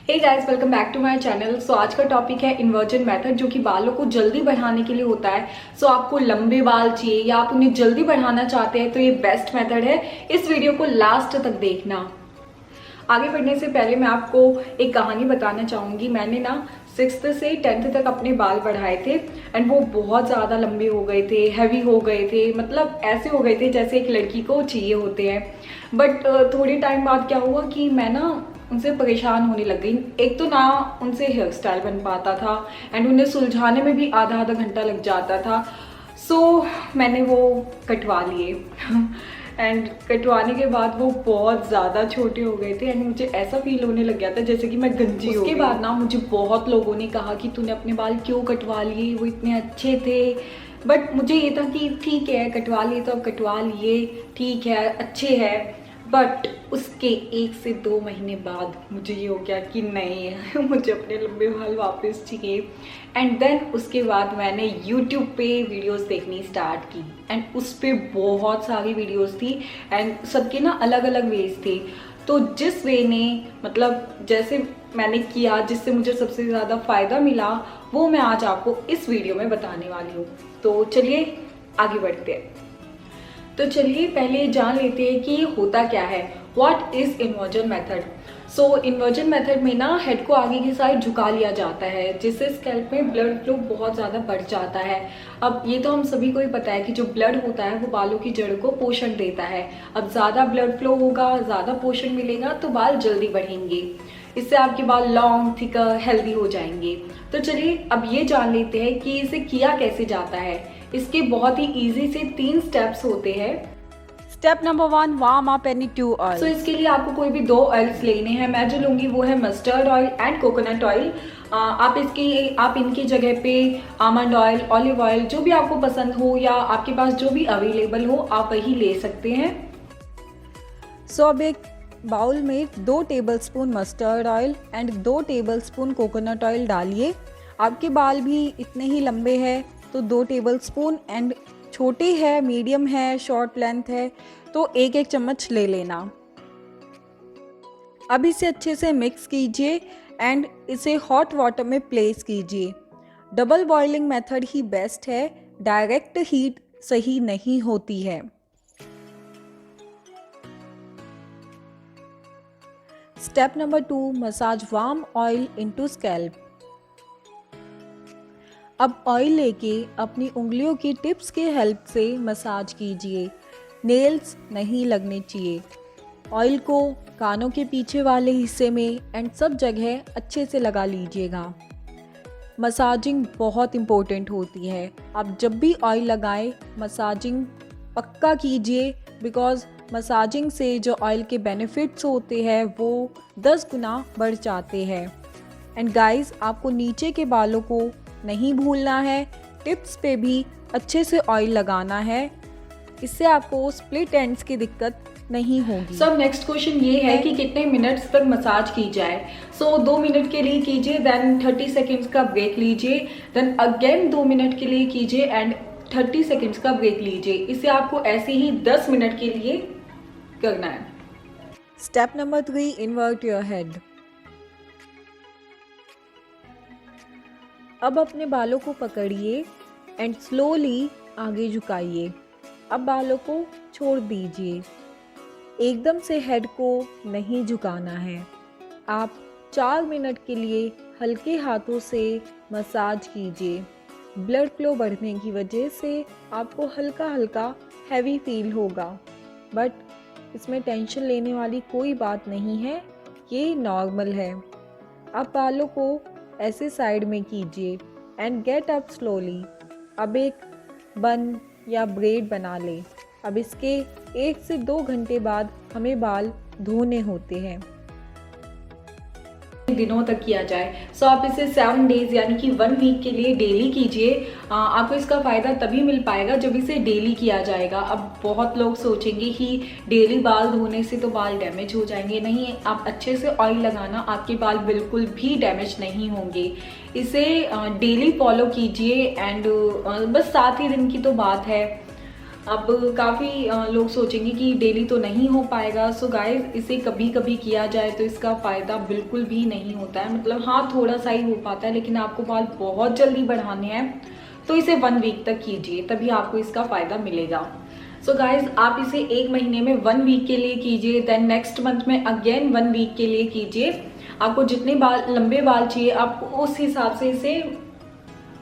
Hey guys, welcome back to my channel. So आज का topic है इन्वर्जन मेथड, जो कि बालों को जल्दी बढ़ाने के लिए होता है। सो आपको लंबे बाल चाहिए या आप उन्हें जल्दी बढ़ाना चाहते हैं तो ये बेस्ट मेथड है। इस वीडियो को लास्ट तक देखना। आगे बढ़ने से पहले मैं आपको एक कहानी बताना चाहूँगी। मैंने ना 6th से 10th तक अपने बाल बढ़ाए थे एंड वो बहुत ज़्यादा लंबे हो गए थे, हैवी हो गए थे, मतलब ऐसे हो गए थे जैसे एक लड़की को चाहिए होते हैं। बट थोड़े टाइम बाद क्या हुआ कि मैं ना उनसे परेशान होने लग गई। एक तो ना उनसे हेयर स्टाइल बन पाता था एंड उन्हें सुलझाने में भी आधा आधा घंटा लग जाता था। सो मैंने वो कटवा लिए एंड कटवाने के बाद वो बहुत ज़्यादा छोटे हो गए थे एंड मुझे ऐसा फील होने लग गया था जैसे कि मैं गंजी हो गई। उसके बाद ना मुझे बहुत लोगों ने कहा कि तूने अपने बाल क्यों कटवा लिए, वो इतने अच्छे थे। बट मुझे ये था कि ठीक है, कटवा लिए तो अब कटवा लिए, ठीक है, अच्छे हैं। बट उसके 1 से 2 महीने बाद मुझे ये हो गया कि नहीं मुझे अपने लंबे बाल वापस चाहिए। एंड देन उसके बाद मैंने YouTube पे वीडियोस देखनी स्टार्ट की एंड उस पर बहुत सारी वीडियोस थी एंड सबके ना अलग अलग वेज थे। तो जिस वे ने मतलब जैसे मैंने किया, जिससे मुझे सबसे ज़्यादा फ़ायदा मिला, वो मैं आज आपको इस वीडियो में बताने वाली हूँ। तो चलिए आगे बढ़ते हैं। तो चलिए पहले जान लेते हैं कि होता क्या है, what is inversion method. So inversion method में ना हेड को आगे की साइड झुका लिया जाता है, जिससे स्कैल्प में ब्लड फ्लो बहुत ज़्यादा बढ़ जाता है। अब ये तो हम सभी को ही पता है कि जो ब्लड होता है वो बालों की जड़ को पोषण देता है। अब ज़्यादा ब्लड फ्लो होगा, ज़्यादा पोषण मिलेगा तो बाल जल्दी बढ़ेंगे। इससे आपके बाल लॉन्ग, थिकर, हेल्दी हो जाएंगे। तो चलिए अब ये जान लेते हैं कि इसे किया कैसे जाता है। इसके बहुत ही इजी से 3 स्टेप्स होते हैं। Step number 1, warm up any 2 oil. So इसके लिए आपको कोई भी 2 ऑयल्स लेने हैं। मैं जो लूँगी वो है mustard oil and coconut oil. आप इनकी जगह पे आमंड ऑयल, ऑलिव ऑयल, जो भी आपको पसंद हो या आपके पास जो भी अवेलेबल हो आप वही ले सकते हैं। सो अब एक बाउल में 2 tablespoon mustard oil and 2 tablespoon coconut oil डालिए। आपके बाल भी इतने ही लंबे हैं तो 2 टेबलस्पून एंड छोटे है, मीडियम है, शॉर्ट लेंथ है तो 1-1 चम्मच ले लेना। अब इसे अच्छे से मिक्स कीजिए एंड इसे हॉट वाटर में प्लेस कीजिए। डबल बॉइलिंग मेथड ही बेस्ट है, डायरेक्ट हीट सही नहीं होती है। Step number 2, massage warm oil into scalp. अब ऑयल लेके अपनी उंगलियों की टिप्स के हेल्प से मसाज कीजिए। नेल्स नहीं लगने चाहिए। ऑयल को कानों के पीछे वाले हिस्से में एंड सब जगह अच्छे से लगा लीजिएगा। मसाजिंग बहुत इम्पोर्टेंट होती है। आप जब भी ऑयल लगाएं मसाजिंग पक्का कीजिए, बिकॉज़ मसाजिंग से जो ऑयल के बेनिफिट्स होते हैं वो 10 गुना बढ़ जाते हैं। एंड गाइस, आपको नीचे के बालों को नहीं भूलना है, टिप्स पे भी अच्छे से ऑयल लगाना है। इससे आपको स्प्लिट एंड्स की दिक्कत नहीं होगी। सो नेक्स्ट क्वेश्चन ये है कि कितने मिनट्स तक मसाज की जाए। सो 2 मिनट के लिए कीजिए, देन 30 सेकेंड्स का ब्रेक लीजिए, देन अगेन 2 मिनट के लिए कीजिए एंड 30 सेकेंड्स का ब्रेक लीजिए। इसे आपको ऐसे ही 10 मिनट के लिए करना है। Step number 3, invert your head. अब अपने बालों को पकड़िए एंड स्लोली आगे झुकाइए। अब बालों को छोड़ दीजिए। एकदम से हेड को नहीं झुकाना है। आप 4 मिनट के लिए हल्के हाथों से मसाज कीजिए। ब्लड फ्लो बढ़ने की वजह से आपको हल्का हल्का हैवी फील होगा, बट इसमें टेंशन लेने वाली कोई बात नहीं है, ये नॉर्मल है। आप बालों को ऐसे साइड में कीजिए एंड गेट अप स्लोली। अब एक बन या ब्रेड बना लें। अब इसके 1 से 2 घंटे बाद हमें बाल धोने होते हैं। दिनों तक किया जाए। सो आप इसे 7 डेज यानी कि 1 वीक के लिए डेली कीजिए। आपको इसका फ़ायदा तभी मिल पाएगा जब इसे डेली किया जाएगा। अब बहुत लोग सोचेंगे कि डेली बाल धोने से तो बाल डैमेज हो जाएंगे। नहीं, आप अच्छे से ऑयल लगाना, आपके बाल बिल्कुल भी डैमेज नहीं होंगे। इसे डेली फॉलो कीजिए एंड बस 7 ही दिन की तो बात है। अब काफ़ी लोग सोचेंगे कि डेली तो नहीं हो पाएगा। सो गाइस, इसे कभी कभी किया जाए तो इसका फ़ायदा बिल्कुल भी नहीं होता है। मतलब हाँ, थोड़ा सा ही हो पाता है, लेकिन आपको बाल बहुत जल्दी बढ़ाने हैं तो इसे 1 वीक तक कीजिए, तभी आपको इसका फ़ायदा मिलेगा। सो गाइज, आप इसे 1 महीने में 1 वीक के लिए कीजिए, देन नेक्स्ट मंथ में अगेन 1 वीक के लिए कीजिए। आपको जितने बाल लंबे बाल चाहिए आप उस हिसाब से इसे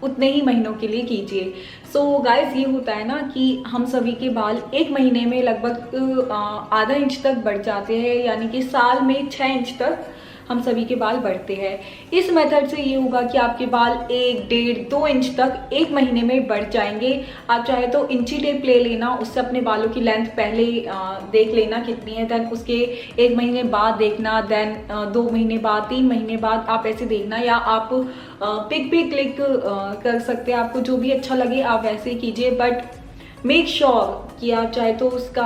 उतने ही महीनों के लिए कीजिए। सो गाइस, ये होता है ना कि हम सभी के बाल 1 महीने में लगभग आधा इंच तक बढ़ जाते हैं, यानी कि साल में 6 इंच तक हम सभी के बाल बढ़ते हैं। इस मेथड से ये होगा कि आपके बाल 1, 1.5, 2 इंच तक 1 महीने में बढ़ जाएंगे। आप चाहे तो इंची टेप ले लेना, उससे अपने बालों की लेंथ पहले देख लेना कितनी है, देन उसके 1 महीने बाद देखना, देन 2 महीने बाद, 3 महीने बाद आप ऐसे देखना, या आप पिक पे क्लिक कर सकते हैं। आपको जो भी अच्छा लगे आप वैसे कीजिए, बट मेक श्योर कि आप चाहे तो उसका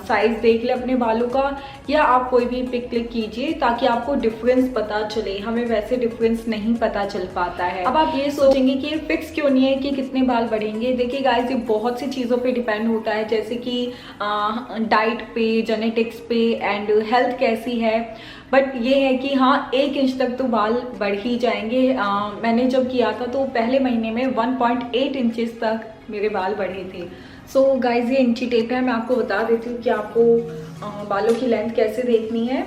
साइज देख ले अपने बालों का, या आप कोई भी पिक क्लिक कीजिए ताकि आपको डिफरेंस पता चले। हमें वैसे डिफरेंस नहीं पता चल पाता है। अब आप ये सोचेंगे कि ये फिक्स क्यों नहीं है कि कितने बाल बढ़ेंगे। देखिए गाइस, ये बहुत सी चीज़ों पे डिपेंड होता है, जैसे कि डाइट पे, जेनेटिक्स पे, एंड हेल्थ कैसी है। बट ये है कि हाँ, 1 इंच तक तो बाल बढ़ ही जाएंगे। मैंने जब किया था तो पहले महीने में 1.8 इंचेस तक मेरे बाल बढ़े थे। सो गाइज, ये इंची टेप है, मैं आपको बता देती हूँ कि आपको बालों की लेंथ कैसे देखनी है।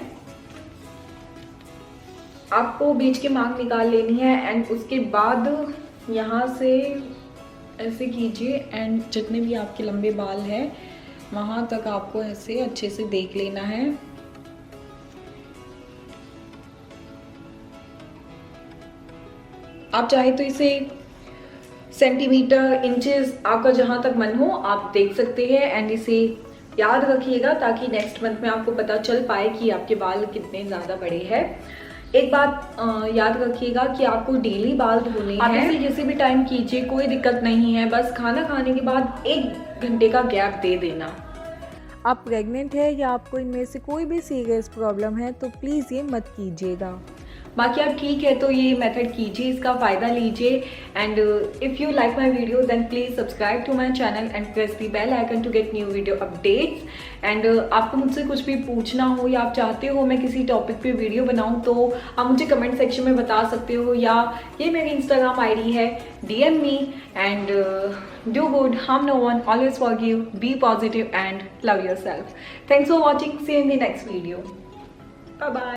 आपको बीच के मार्क निकाल लेनी है, एंड उसके बाद यहाँ से ऐसे कीजिए, एंड जितने भी आपके लंबे बाल हैं वहाँ तक आपको ऐसे अच्छे से देख लेना है। आप चाहे तो इसे सेंटीमीटर, इंचेस, आपका जहाँ तक मन हो आप देख सकते हैं, एंड इसे याद रखिएगा ताकि नेक्स्ट मंथ में आपको पता चल पाए कि आपके बाल कितने ज़्यादा बड़े हैं। एक बात याद रखिएगा कि आपको डेली बाल धोने हैं। आप इसे किसी भी टाइम कीजिए, कोई दिक्कत नहीं है, बस खाना खाने के बाद 1 घंटे का गैप दे देना। आप प्रेग्नेंट है या आपको इनमें से कोई भी सीरियस प्रॉब्लम है तो प्लीज़ ये मत कीजिएगा। बाकी आप ठीक है तो ये मेथड कीजिए, इसका फ़ायदा लीजिए। And if you like my video then please subscribe to my channel and press the bell icon to get new video updates. And आपको मुझसे कुछ भी पूछना हो या आप चाहते हो मैं किसी टॉपिक पे वीडियो बनाऊं तो आप मुझे कमेंट सेक्शन में बता सकते हो, या ये मेरी इंस्टाग्राम ID है, DM me and do good, harm no one, always forgive, be positive and love yourself. Thanks for watching. See you in the next video. Bye bye.